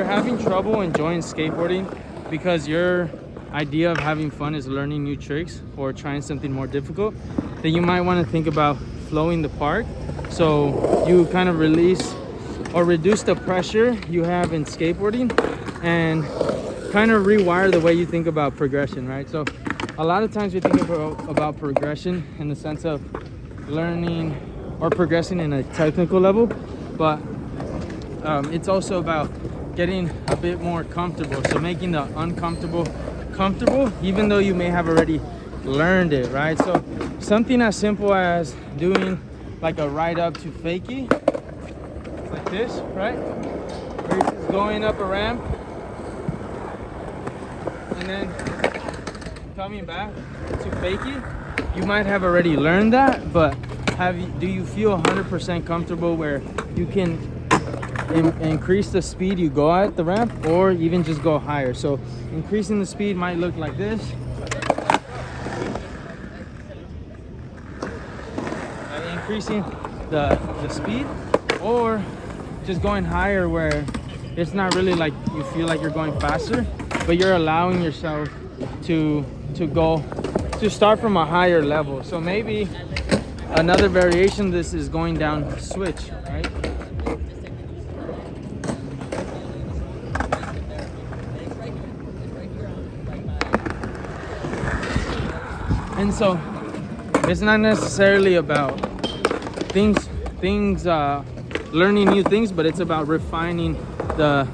you're having trouble enjoying skateboarding because your idea of having fun is learning new tricks or trying something more difficult, then you might want to think about flowing the park, so you kind of release or reduce the pressure you have in skateboarding and kind of rewire the way you think about progression, right? So a lot of times we think about progression in the sense of learning or progressing in a technical level, but it's also about getting a bit more comfortable. So making the uncomfortable comfortable, even though you may have already learned it, right? So something as simple as doing like a ride up to fakie, like this, right? Where you're just going up a ramp and then coming back to fakie. You might have already learned that, but do you feel 100% comfortable where you can increase the speed you go at the ramp, or even just go higher? So increasing the speed might look like this, increasing the speed, or just going higher where it's not really like you feel like you're going faster, but you're allowing yourself to start from a higher level. So maybe another variation of this is going down switch, right? And so it's not necessarily about learning new things, but it's about refining the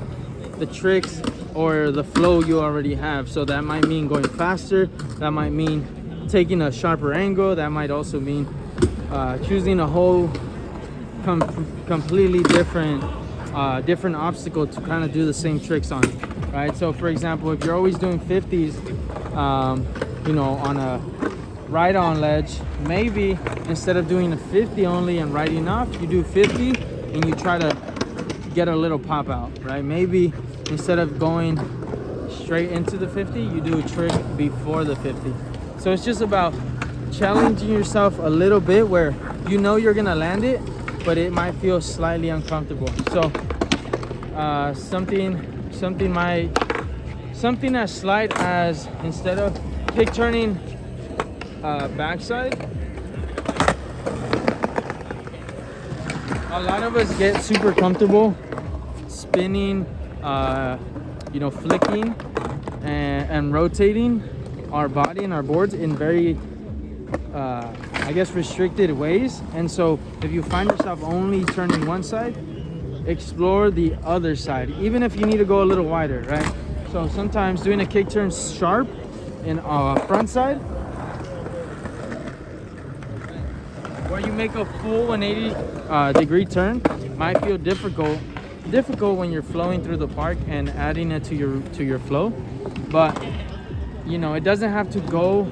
tricks or the flow you already have. So that might mean going faster, that might mean taking a sharper angle, that might also mean choosing a whole completely different obstacle to kind of do the same tricks on, right? So for example, if you're always doing 50s, you know, on a ride-on ledge, maybe instead of doing a 50 only and riding off, you do 50 and you try to get a little pop out, right? Maybe instead of going straight into the 50, you do a trick before the 50. So it's just about challenging yourself a little bit where you know you're gonna land it, but it might feel slightly uncomfortable. So something as slight as, instead of kick turning backside, a lot of us get super comfortable spinning, you know, flicking and rotating our body and our boards in very I guess restricted ways. And so if you find yourself only turning one side, explore the other side, even if you need to go a little wider, right? So sometimes doing a kick turn sharp in front side, where you make a full 180 degree turn, might feel difficult when you're flowing through the park and adding it to your flow. But you know, it doesn't have to go,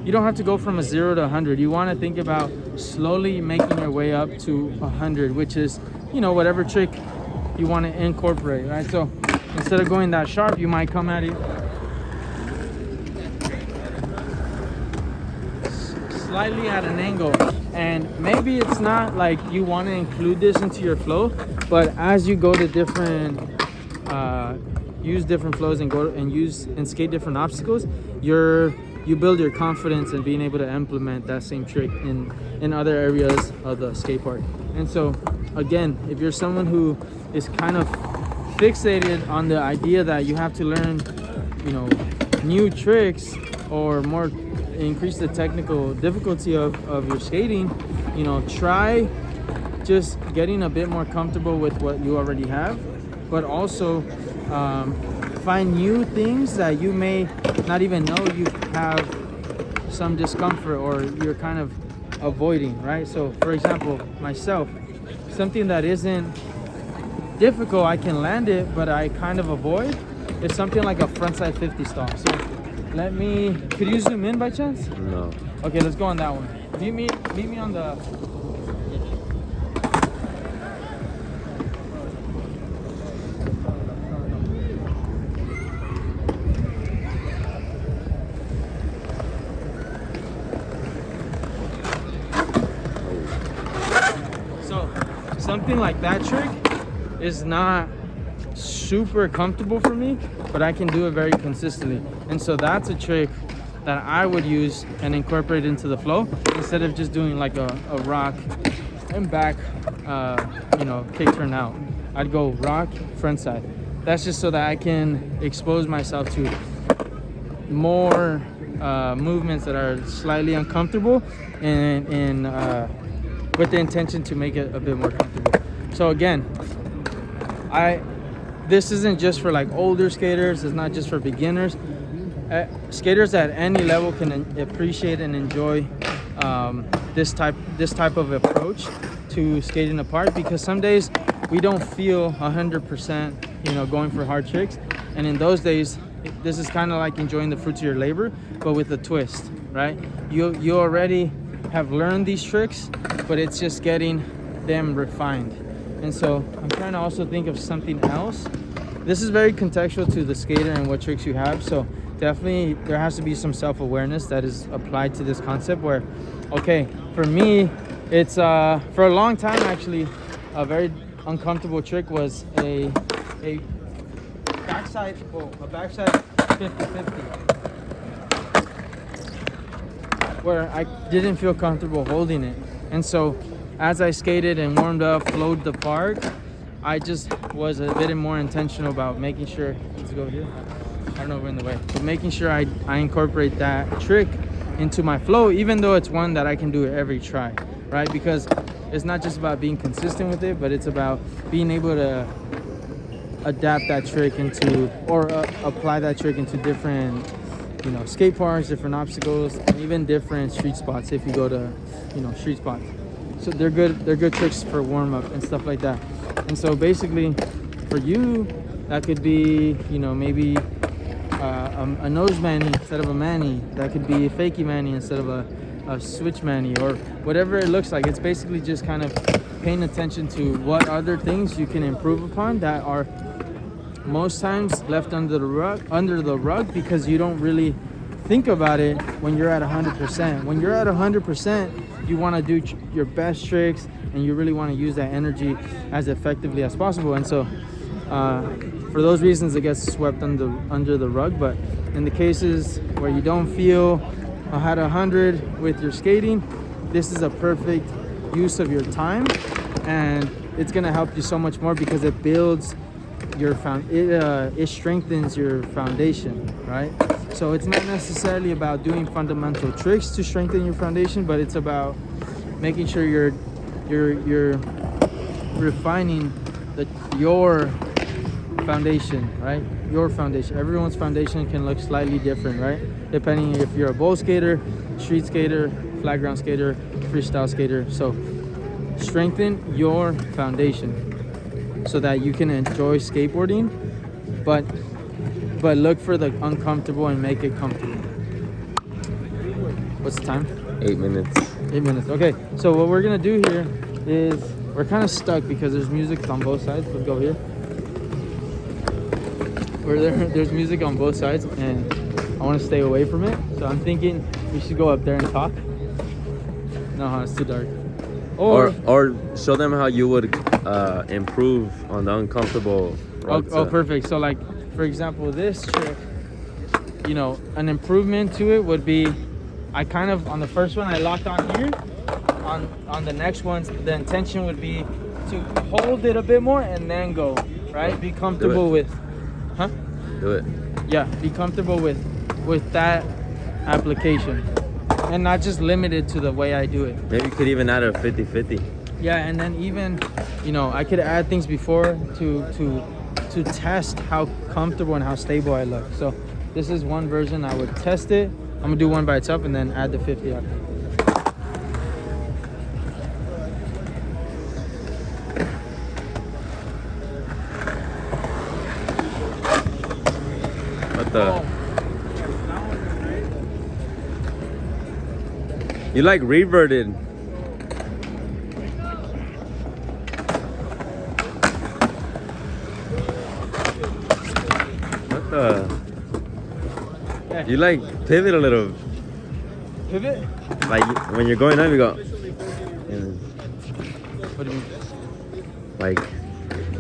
you don't have to go from a 0 to 100. You want to think about slowly making your way up to 100, which is, you know, whatever trick you want to incorporate, right? So instead of going that sharp, you might come at it slightly at an angle. And maybe it's not like you want to include this into your flow, but as you go to different use different flows and go and skate different obstacles, you build your confidence in being able to implement that same trick in other areas of the skate park. And so again, if you're someone who is kind of fixated on the idea that you have to learn, you know, new tricks or more, increase the technical difficulty of your skating, you know, try just getting a bit more comfortable with what you already have, but also find new things that you may not even know you have some discomfort or you're kind of avoiding, right? So for example, myself, something that isn't difficult, I can land it, but I kind of avoid, is something like a frontside 50 stall. So could you zoom in by chance? No. Okay, let's go on that one. Meet me on the... So something like that trick is not super comfortable for me, but I can do it very consistently. And so that's a trick that I would use and incorporate into the flow instead of just doing like a rock and back, kick turn out. I'd go rock, front side. That's just so that I can expose myself to more movements that are slightly uncomfortable and with the intention to make it a bit more comfortable. So again, this isn't just for like older skaters. It's not just for beginners. Skaters at any level can appreciate and enjoy this type of approach to skating a part, because some days we don't feel 100%, going for hard tricks, and in those days, this is kind of like enjoying the fruits of your labor, but with a twist, right? You already have learned these tricks, but it's just getting them refined. And so I'm trying to also think of something else. This is very contextual to the skater and what tricks you have. So definitely there has to be some self-awareness that is applied to this concept where, okay, for me, it's for a long time actually, a very uncomfortable trick was a backside 50-50, where I didn't feel comfortable holding it. And so as I skated and warmed up, flowed the park, I just was a bit more intentional about making sure, let's go here, I don't know if we're in the way, but making sure I incorporate that trick into my flow, even though it's one that I can do every try, right? Because it's not just about being consistent with it, but it's about being able to adapt that trick into, or apply that trick into different, skate parks, different obstacles, and even different street spots if you go to, street spots. So they're good tricks for warm up and stuff like that. And so basically for you, that could be, maybe a nose manny instead of a manny. That could be a fakie manny instead of a switch manny, or whatever it looks like. It's basically just kind of paying attention to what other things you can improve upon that are most times left under the rug because you don't really think about it when you're at 100%. When you're at 100%, you want to do your best tricks and you really want to use that energy as effectively as possible. And so for those reasons, it gets swept under the rug. But in the cases where you don't feel at 100 with your skating, this is a perfect use of your time, and it's going to help you so much more because it builds your it strengthens your foundation, right? So it's not necessarily about doing fundamental tricks to strengthen your foundation, but it's about making sure you're refining your foundation, right? Your foundation. Everyone's foundation can look slightly different, right? Depending if you're a bowl skater, street skater, flat ground skater, freestyle skater. So strengthen your foundation so that you can enjoy skateboarding, but look for the uncomfortable and make it comfortable. What's the time? 8 minutes. 8 minutes. Okay, so what we're gonna do here is we're kind of stuck because there's music on both sides. Let's go here. There's music on both sides, and I want to stay away from it. So I'm thinking we should go up there and talk. No, it's too dark. Or show them how you would improve on the uncomfortable rug. Oh, perfect. So like, for example, this trick, an improvement to it would be, I kind of, on the first one, I locked on here. On the next ones, the intention would be to hold it a bit more and then go, right? Be comfortable with, Do it. Yeah, be comfortable with that application. And not just limited to the way I do it. Maybe you could even add a 50-50. Yeah, and then even, I could add things before to test how comfortable and how stable I look. So this is one version. I would test it. I'm gonna do one by itself and then add the 50 after. What the? You like reverted. What the? Yeah. You like pivot a little. Pivot? Like when you're going up, you go. What do you mean? Like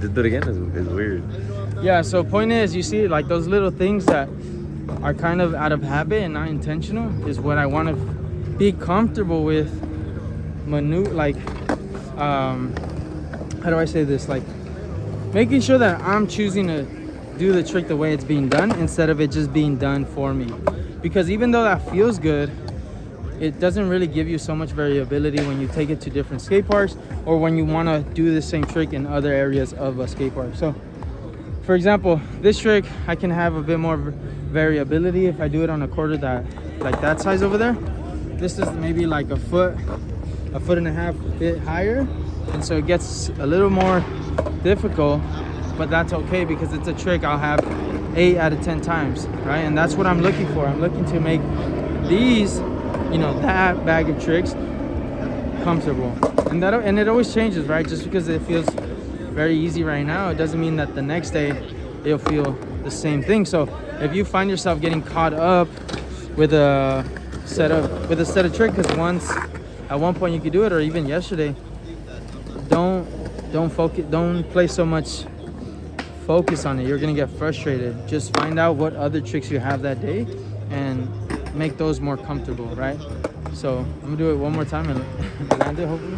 Just do it again. It's weird. Yeah, so point is, you see, like those little things that are kind of out of habit and not intentional is what I want to be comfortable with. Like, how do I say this? Like, making sure that I'm choosing to do the trick the way it's being done instead of it just being done for me. Because even though that feels good, it doesn't really give you so much variability when you take it to different skate parks or when you want to do the same trick in other areas of a skate park. So, for example, this trick, I can have a bit more variability if I do it on a quarter that, like that size over there. This is maybe like a foot and a half bit higher. And so it gets a little more difficult, but that's okay because it's a trick I'll have 8 out of 10 times, right? And that's what I'm looking for. I'm looking to make these, you know, that bag of tricks comfortable. And it always changes, right? Just because it feels very easy right now, it doesn't mean that the next day it'll feel the same thing. So if you find yourself getting caught up with a set of tricks, because at one point you could do it, or even yesterday, don't place so much focus on it. You're gonna get frustrated. Just find out what other tricks you have that day and make those more comfortable, right? So I'm gonna do it one more time and land it hopefully.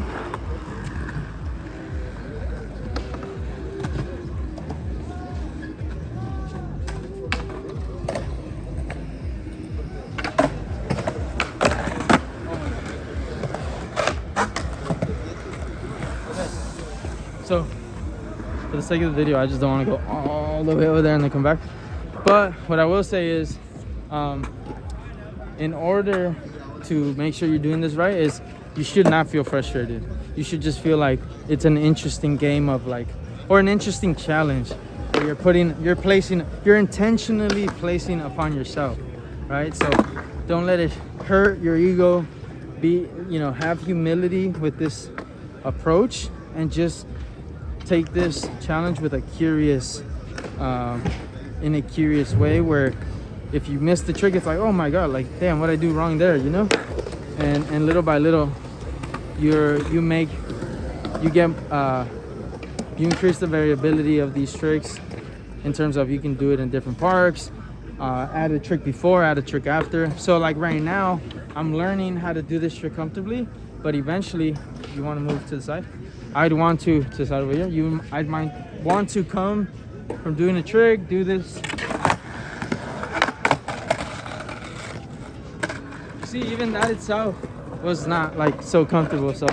So for the sake of the video, I just don't want to go all the way over there and then come back. But what I will say is, in order to make sure you're doing this right, is you should not feel frustrated. You should just feel like it's an interesting game of like, or an interesting challenge where you're intentionally placing upon yourself, right? So don't let it hurt your ego. Have humility with this approach and just take this challenge with in a curious way, where if you miss the trick, it's like, oh my god, like damn, what I do wrong there, you know? And little by little, you increase the variability of these tricks in terms of you can do it in different parks, add a trick before, add a trick after. So like right now, I'm learning how to do this trick comfortably, but eventually, you want to move to the side? I'd want to the side over here. I might want to come from doing a trick, do this. See, even that itself was not like so comfortable. So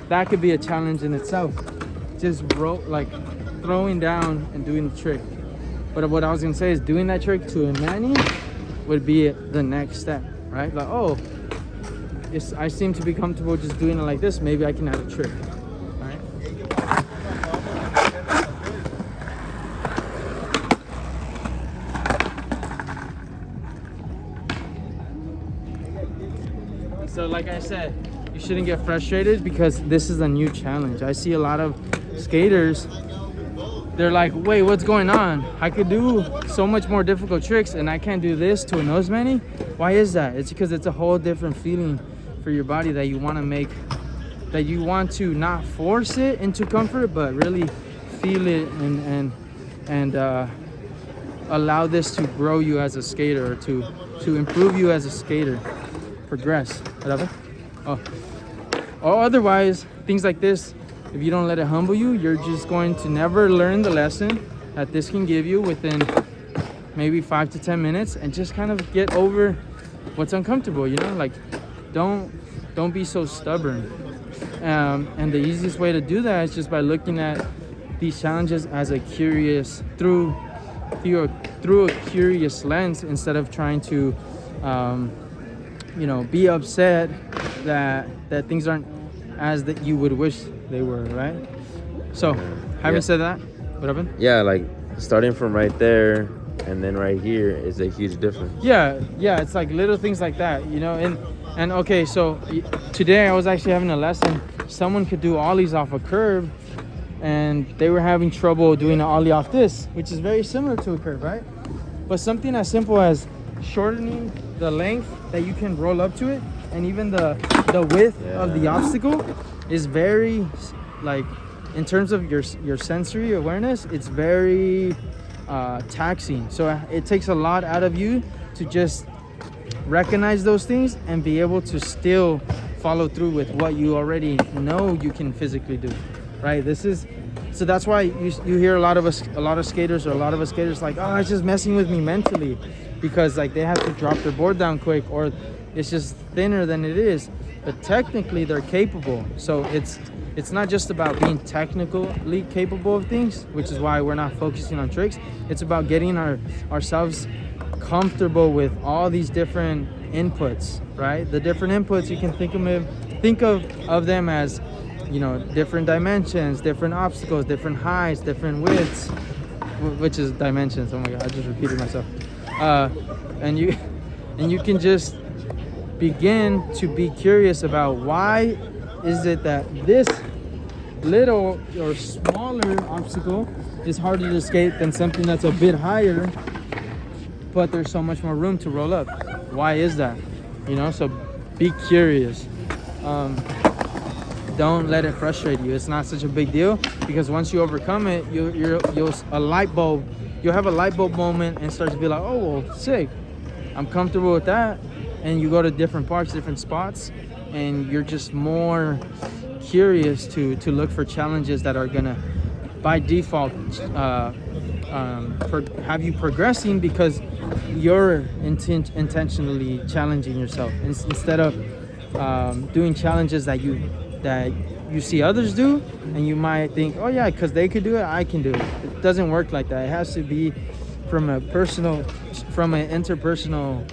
that could be a challenge in itself. Just throwing down and doing the trick. But what I was gonna say is doing that trick to a Manny would be the next step, right? Like, oh, I seem to be comfortable just doing it like this. Maybe I can add a trick. So like I said, you shouldn't get frustrated because this is a new challenge. I see a lot of skaters, they're like, wait, what's going on? I could do so much more difficult tricks and I can't do this to a nose Manny. Why is that? It's because it's a whole different feeling for your body that you want to make, that you want to not force it into comfort, but really feel it and allow this to grow you as a skater, or to improve you as a skater. Progress, whatever. Or otherwise, things like this, if you don't let it humble you, you're just going to never learn the lesson that this can give you within maybe 5 to 10 minutes, and just kind of get over what's uncomfortable, you know? Like, don't be so stubborn. And the easiest way to do that is just by looking at these challenges as through a curious lens, instead of trying to be upset that things aren't as that you would wish they were, right? So having said that, what happened? Yeah, like starting from right there and then right here is a huge difference. Yeah, it's like little things like that, you know. And okay, so today I was actually having a lesson. Someone could do ollies off a curb, and they were having trouble doing an ollie off this, which is very similar to a curb, right? But something as simple as shortening the length that you can roll up to it, and even the width of the obstacle is very, like, in terms of your sensory awareness, it's very taxing. So it takes a lot out of you to just recognize those things and be able to still follow through with what you already know you can physically do, right? So that's why you hear a lot of skaters like, oh, it's just messing with me mentally, because like they have to drop their board down quick, or it's just thinner than it is. But technically they're capable. So it's not just about being technically capable of things, which is why we're not focusing on tricks. It's about getting ourselves comfortable with all these different inputs, right? The different inputs, you can think of them as, you know, different dimensions, different obstacles, different heights, different widths, which is dimensions. Oh my god, I just repeated myself. And you can just begin to be curious about why is it that this little or smaller obstacle is harder to skate than something that's a bit higher, but there's so much more room to roll up. Why is that? You know, so be curious. Don't let it frustrate you. It's not such a big deal, because once you overcome it, you'll have a light bulb moment and start to be like, oh, well, sick, I'm comfortable with that. And you go to different parks, different spots, and you're just more curious to look for challenges that are gonna, by default, have you progressing, because you're intentionally challenging yourself instead of doing challenges that you see others do, and you might think, oh yeah, because they could do it, I can do it. It doesn't work like that. It has to be from an interpersonal.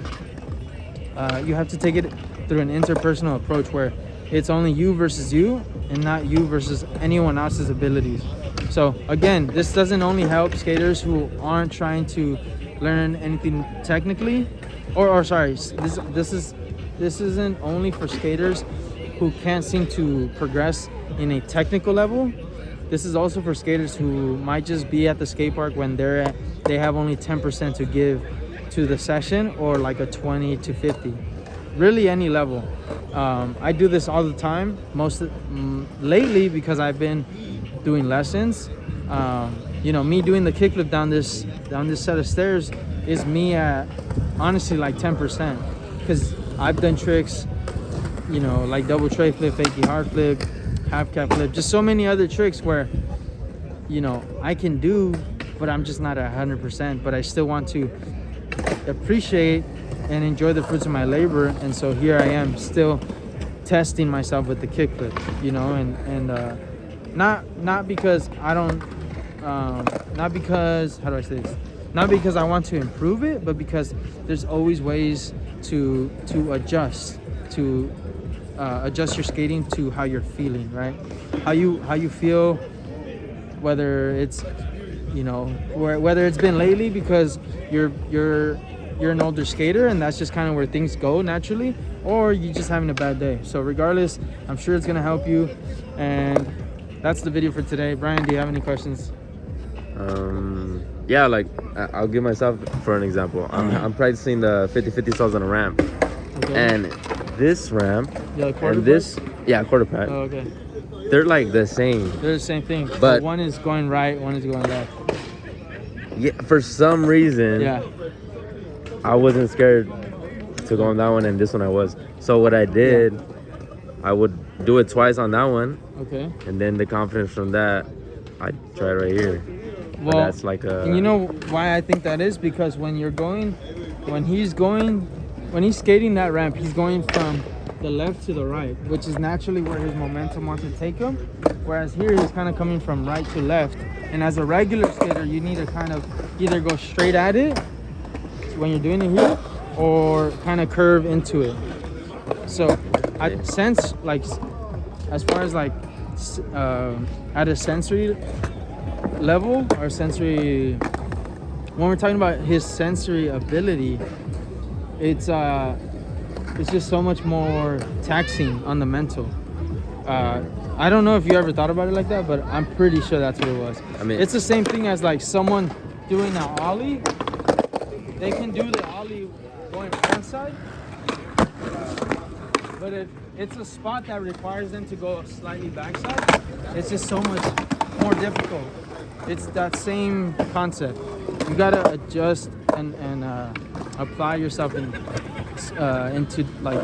You have to take it through an interpersonal approach where it's only you versus you and not you versus anyone else's abilities. So again, this doesn't only help skaters who aren't trying to learn anything technically, or sorry, this isn't only for skaters who can't seem to progress in a technical level. This is also for skaters who might just be at the skate park when they have only 10% to give to the session, or like a 20 to 50, really any level. I do this all the time, lately, because I've been doing lessons. You know, me doing the kickflip down this set of stairs is me at honestly like 10%, because I've done tricks, you know, like double tray flip, fakie hard flip, half cap flip, just so many other tricks where, you know, I can do, but I'm just not at 100%, but I still want to appreciate and enjoy the fruits of my labor. And so here I am still testing myself with the kickflip, you know, and not because I don't not because, how do I say this, not because I want to improve it, but because there's always ways to adjust your skating to how you're feeling, right? How you feel, whether it's, you know, whether it's been lately because you're an older skater and that's just kind of where things go naturally, or you're just having a bad day. So regardless, I'm sure it's gonna help you. And that's the video for today. Brian, do you have any questions? Yeah, like I'll give myself for an example. I'm practicing the 50-50 stalls on a ramp, Okay. and this ramp quarter and this, quarter pack. Oh, okay. They're like the same. They're the same thing, but one is going right, one is going left. Yeah, for some reason, Yeah. I wasn't scared to go on that one, and this one I was. So what I did, I would do it twice on that one, Okay. and then the confidence from that, I try it right here. But Well, that's like a. and you know why I think that is? Because when he's skating that ramp, he's going from the left to the right, which is naturally where his momentum wants to take him. Whereas here, he's kind of coming from right to left. And as a regular skater, you need to kind of either go straight at it when you're doing it here, or kind of curve into it. So I sense, like, as far as like at a sensory level, or sensory, when we're talking about his sensory ability, it's just so much more taxing on the mental. I don't know if you ever thought about it like that, but I'm pretty sure that's what it was. I mean, it's the same thing as like someone doing an ollie. They can do the ollie going front side, But if it's a spot that requires them to go slightly backside, it's just so much more difficult. It's that same concept. You gotta adjust and apply yourself into, like,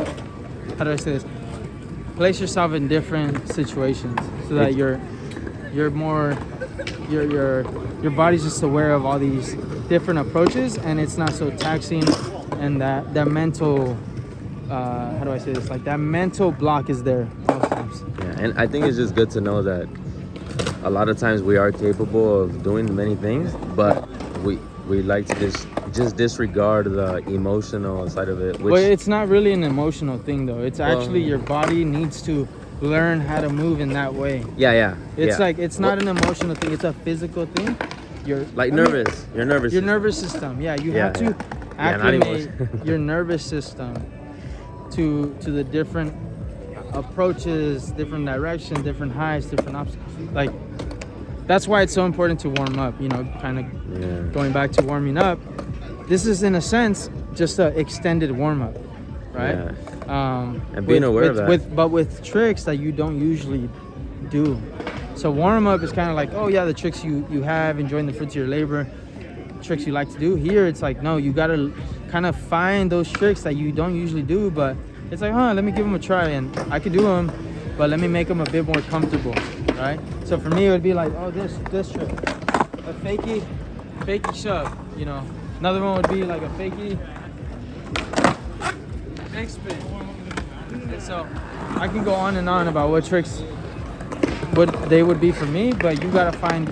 how do I say this? Place yourself in different situations so that you're more your body's just aware of all these different approaches, and it's not so taxing, and that mental how do I say this? Like, that mental block is there most times. Yeah, and I think it's just good to know that a lot of times we are capable of doing many things, but we like to just disregard the emotional side of it. Which, Well, it's not really an emotional thing, though. It's actually your body needs to learn how to move in that way. yeah. It's like, it's not an emotional thing. It's a physical thing. You're Like your nervous. Your nervous system. Yeah, you have to not acclimate emotion. your nervous system to the different approaches, different directions, different heights, different obstacles. Like, that's why it's so important to warm up. You know, kind of going back to warming up. This is, in a sense, just an extended warm up, right? Yeah. And being aware of that. But with tricks that you don't usually do. So warm up is kind of like, oh yeah, the tricks you have, enjoying the fruits of your labor, tricks you like to do. Here it's like, no, you gotta kind of find those tricks that you don't usually do, but it's like, let me give them a try, and I could do them, but let me make them a bit more comfortable, right? So for me, it would be like, oh, this trick, a fakey shove, you know. Another one would be like a fakey neck spin. And so I can go on and on about what tricks they would be for me, but you gotta find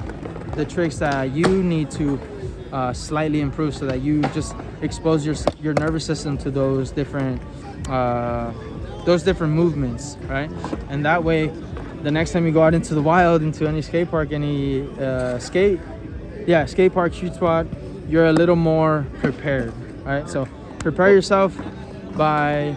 the tricks that you need to slightly improve, so that you just expose your nervous system to those different movements, right? And that way, the next time you go out into the wild, into any skate park, any skate park, shoot spot, you're a little more prepared, right? So prepare yourself by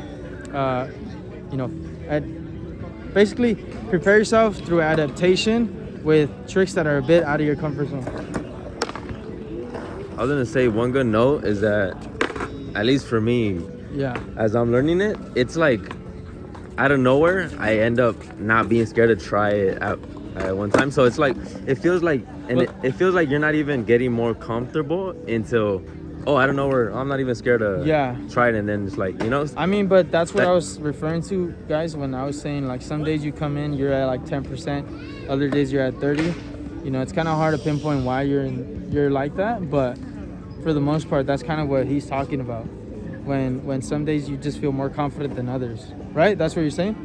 basically prepare yourself through adaptation with tricks that are a bit out of your comfort zone. I was gonna say, one good note is that, at least for me, as I'm learning it, it's like out of nowhere I end up not being scared to try it at one time. So it's like, it feels like you're not even getting more comfortable until, out of nowhere, I'm not even scared to try it, and then it's like, you know. I mean, but that's what I was referring to, guys, when I was saying, like, some days you come in, you're at like 10%, other days you're at 30. You know, it's kind of hard to pinpoint why you're like that, but for the most part, that's kind of what he's talking about. When some days you just feel more confident than others, right? That's what you're saying?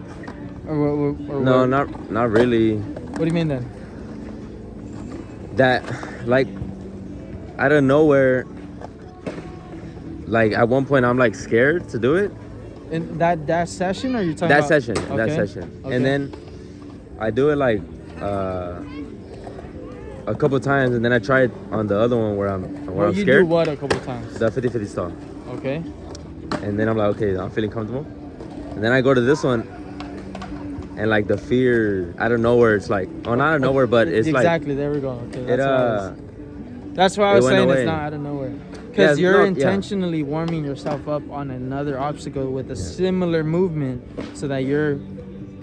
Or no, what? not really. What do you mean then? That, like, out of nowhere, like, at one point I'm like scared to do it. In that session, or you're talking that about session? Okay. That session. Okay. And then I do it like a couple times, and then I try it on the other one where I'm scared. You do what a couple times? The 50-50 stall. Okay. And then I'm like, okay, I'm feeling comfortable. And then I go to this one, and like the fear, I don't know where it's like, not out of nowhere, but it's exactly, there we go. Okay, that's why I was went saying away. It's not out of nowhere. Because you're no, intentionally warming yourself up on another obstacle with a similar movement, so that you're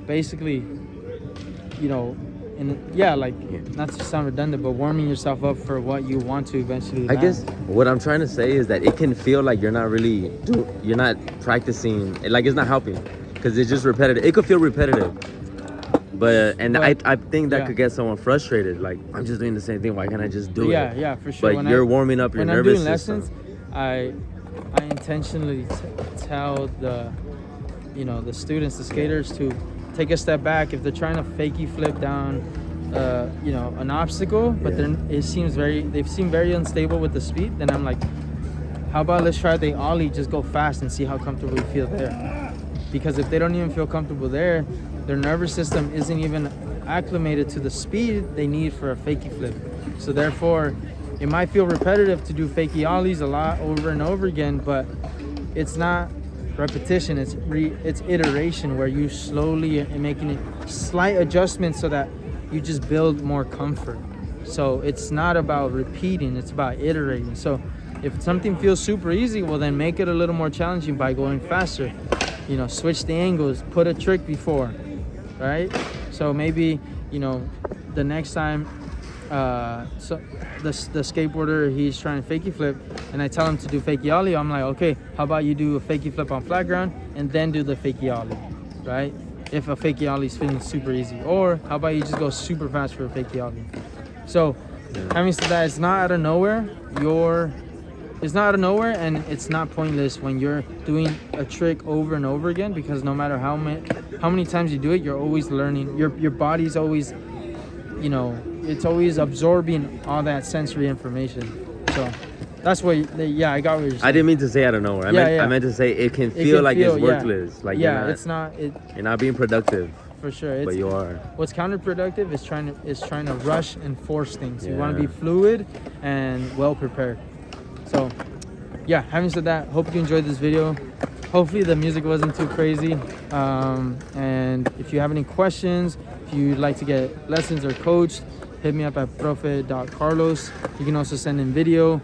basically, you know, not to sound redundant, but warming yourself up for what you want to eventually I land. guess what I'm trying to say is that it can feel like you're not practicing, like it's not helping, because it's just repetitive. It could feel repetitive, but I think that could get someone frustrated. Like, I'm just doing the same thing. Why can't I just do it? Yeah, for sure. But you're warming up your nervous system. When I'm doing lessons, I intentionally tell the students, the skaters, to take a step back. If they're trying to fakey flip down, an obstacle, but they seem very unstable with the speed, then I'm like, how about let's try the ollie, just go fast and see how comfortable you feel there. Because if they don't even feel comfortable there, their nervous system isn't even acclimated to the speed they need for a fakey flip. So therefore, it might feel repetitive to do fakey ollies a lot over and over again, but it's not repetition, it's iteration, where you slowly are making slight adjustments so that you just build more comfort. So it's not about repeating, it's about iterating. So if something feels super easy, well, then make it a little more challenging by going faster. you know, switch the angles, put a trick before, right? So maybe, you know, the next time so the skateboarder, he's trying to fakie flip and I tell him to do fakie ollie, I'm like, okay, how about you do a fakie flip on flat ground and then do the fakie ollie, right? If a fakie ollie is feeling super easy, or how about you just go super fast for a fakie ollie? So having said that, it's not out of nowhere. It's not out of nowhere, and it's not pointless when you're doing a trick over and over again, because no matter how many times you do it, you're always learning. Your body's always, you know, it's always absorbing all that sensory information. So that's what, I got what you're saying. I didn't mean to say out of nowhere. I meant to say it can feel like it's worthless. Like you're not being productive. For sure, but you are. What's counterproductive is trying to rush and force things. You want to be fluid and well prepared. So, yeah. Having said that, hope you enjoyed this video. Hopefully the music wasn't too crazy. And if you have any questions, if you'd like to get lessons or coached, hit me up at profe.carlos. You can also send in video,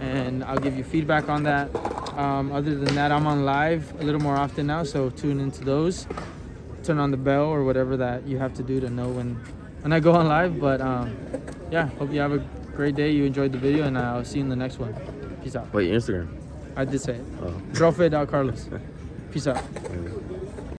and I'll give you feedback on that. Other than that, I'm on live a little more often now, so tune into those. Turn on the bell or whatever that you have to do to know when I go on live. But hope you have a great day. You enjoyed the video, and I'll see you in the next one. Peace out. Wait, your Instagram? I did say it. Profe.carlos. Peace out.